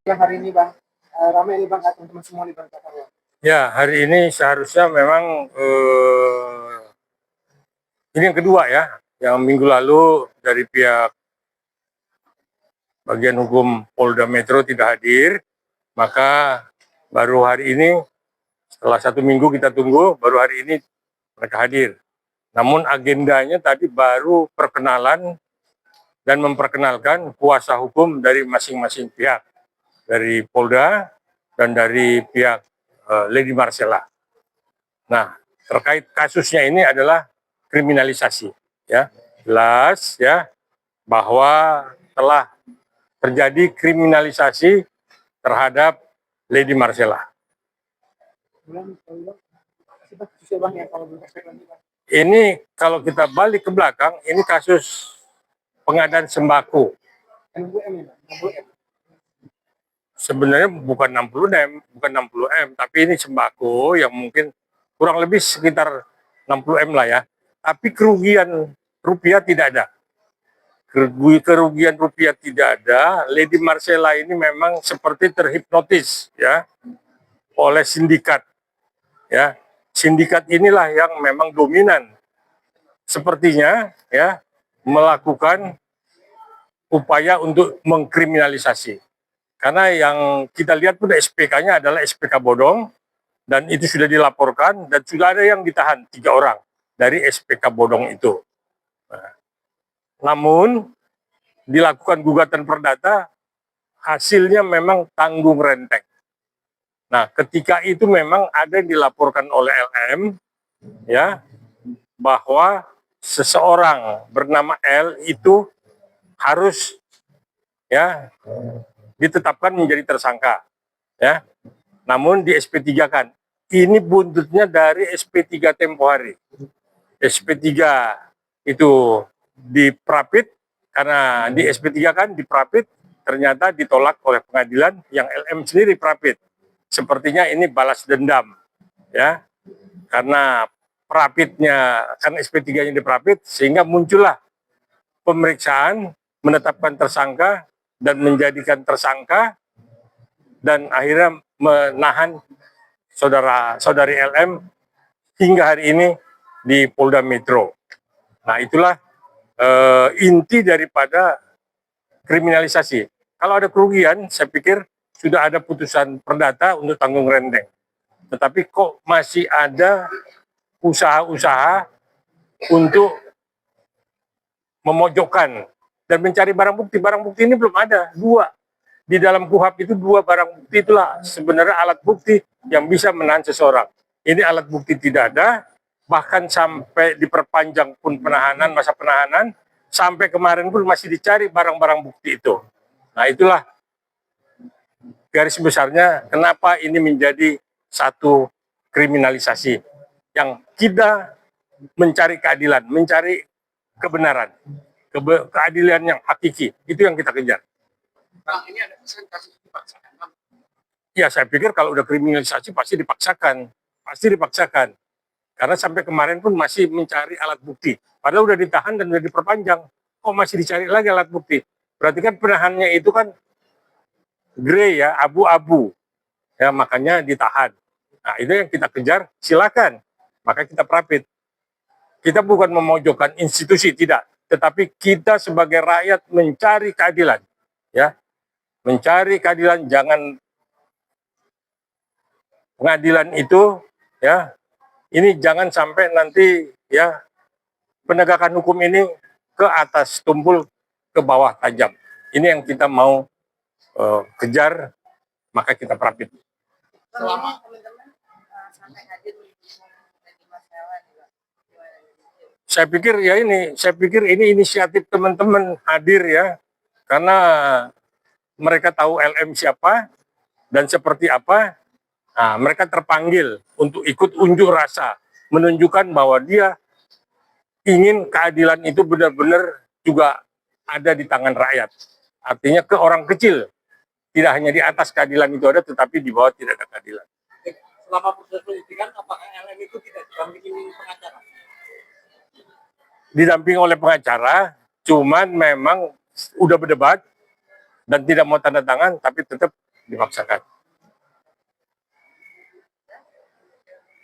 Yang hari ini Bang, ramai nih Bang, teman-teman semua nih Bang. Ya, hari ini seharusnya memang ini yang kedua ya. Yang minggu lalu dari pihak bagian hukum Polda Metro tidak hadir, maka baru hari ini setelah 1 minggu kita tunggu, baru hari ini mereka hadir. Namun agendanya tadi baru perkenalan dan memperkenalkan kuasa hukum dari masing-masing pihak, dari Polda dan dari pihak Lady Marcella. Nah, terkait kasusnya ini adalah kriminalisasi, ya, jelas ya bahwa telah terjadi kriminalisasi terhadap Lady Marcella. Ini kalau kita balik ke belakang, ini kasus pengadaan sembako. Sebenarnya bukan 60 M, tapi ini sembako yang mungkin kurang lebih sekitar 60 M lah ya. Tapi kerugian rupiah tidak ada. Kerugian rupiah tidak ada. Lady Marcella ini memang seperti terhipnotis ya oleh sindikat. Ya, sindikat inilah yang memang dominan. Sepertinya ya melakukan upaya untuk mengkriminalisasi. Karena yang kita lihat pun SPK-nya adalah SPK bodong, dan itu sudah dilaporkan, dan sudah ada yang ditahan 3 orang dari SPK bodong itu. Nah, namun dilakukan gugatan perdata, hasilnya memang tanggung renteng. Nah, ketika itu memang ada yang dilaporkan oleh LM, ya, bahwa seseorang bernama L itu harus ya ditetapkan menjadi tersangka, ya. Namun di SP3 kan, ini buntutnya dari SP3 tempo hari. SP3 itu diprapit, karena di SP3 kan diprapit, ternyata ditolak oleh pengadilan yang LM sendiri prapit. Sepertinya ini balas dendam, ya, karena prapitnya, kan SP3-nya diprapit, sehingga muncullah pemeriksaan, menetapkan tersangka, dan menjadikan tersangka, dan akhirnya menahan saudari LM hingga hari ini di Polda Metro. Nah, itulah inti daripada kriminalisasi. Kalau ada kerugian, saya pikir sudah ada putusan perdata untuk tanggung renteng. Tetapi kok masih ada usaha-usaha untuk memojokkan dan mencari barang bukti. Barang bukti ini belum ada, 2. Di dalam KUHP itu 2 barang bukti, itulah sebenarnya alat bukti yang bisa menahan seseorang. Ini alat bukti tidak ada, bahkan sampai diperpanjang pun penahanan, masa penahanan, sampai kemarin pun masih dicari barang-barang bukti itu. Nah, itulah garis besarnya kenapa ini menjadi satu kriminalisasi yang kita mencari keadilan, mencari kebenaran, keadilan yang hakiki, itu yang kita kejar. Bang, ini ada pesan kasus dipaksakan, Bang? Ya, saya pikir kalau udah kriminalisasi pasti dipaksakan, karena sampai kemarin pun masih mencari alat bukti, padahal udah ditahan dan udah diperpanjang, kok masih dicari lagi alat bukti? Berarti kan penahannya itu kan grey ya, abu-abu, ya, makanya ditahan. Nah, itu yang kita kejar, silakan, maka kita prapit. Kita bukan memojokkan institusi, tidak, tetapi kita sebagai rakyat mencari keadilan, ya, mencari keadilan. Jangan pengadilan itu, ya, ini jangan sampai nanti ya penegakan hukum ini ke atas tumpul, ke bawah tajam. Ini yang kita mau kejar, maka kita prapit. Selama saya pikir ini inisiatif teman-teman hadir ya, karena mereka tahu LM siapa dan seperti apa. Nah, mereka terpanggil untuk ikut unjuk rasa, menunjukkan bahwa dia ingin keadilan itu benar-benar juga ada di tangan rakyat. Artinya ke orang kecil, tidak hanya di atas keadilan itu ada, tetapi di bawah tidak ada keadilan. Selama proses penyidikan, apakah LM itu tidak didampingi pengacara? Didampingi oleh pengacara, cuman memang udah berdebat dan tidak mau tanda tangan, tapi tetap dipaksakan.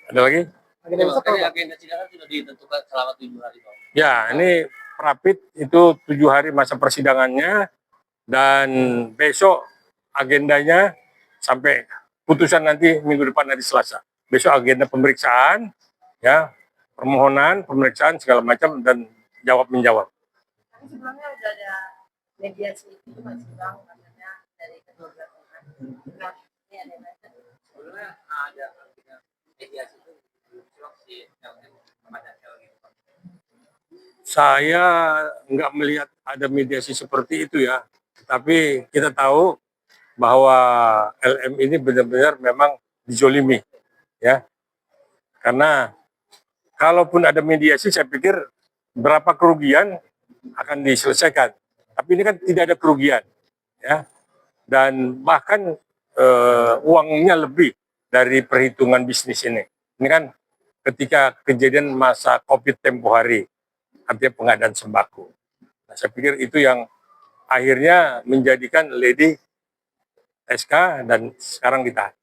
Ada lagi? Agenda besok agenda sidang kan sudah ditentukan selama 7 hari, Bang. Ya, ini Prapit itu 7 hari masa persidangannya, dan besok agendanya sampai putusan nanti minggu depan, hari Selasa. Besok agenda pemeriksaan, ya, permohonan, pemeriksaan segala macam, dan jawab menjawab. Tapi sebelumnya udah ada mediasi itu masih Bang, katanya dari kedua belah pihak. Nah, ini ada macam. Sebelumnya ada mediasi itu si LM kepada LM. Saya nggak melihat ada mediasi seperti itu ya, tapi kita tahu bahwa LM ini benar-benar memang dizolimi, ya. Karena kalaupun ada mediasi, saya pikir berapa kerugian akan diselesaikan. Tapi ini kan tidak ada kerugian, ya. Dan bahkan uangnya lebih dari perhitungan bisnis ini. Ini kan ketika kejadian masa COVID tempo hari, artinya pengadaan sembako. Nah, saya pikir itu yang akhirnya menjadikan Lady SK dan sekarang ditahan.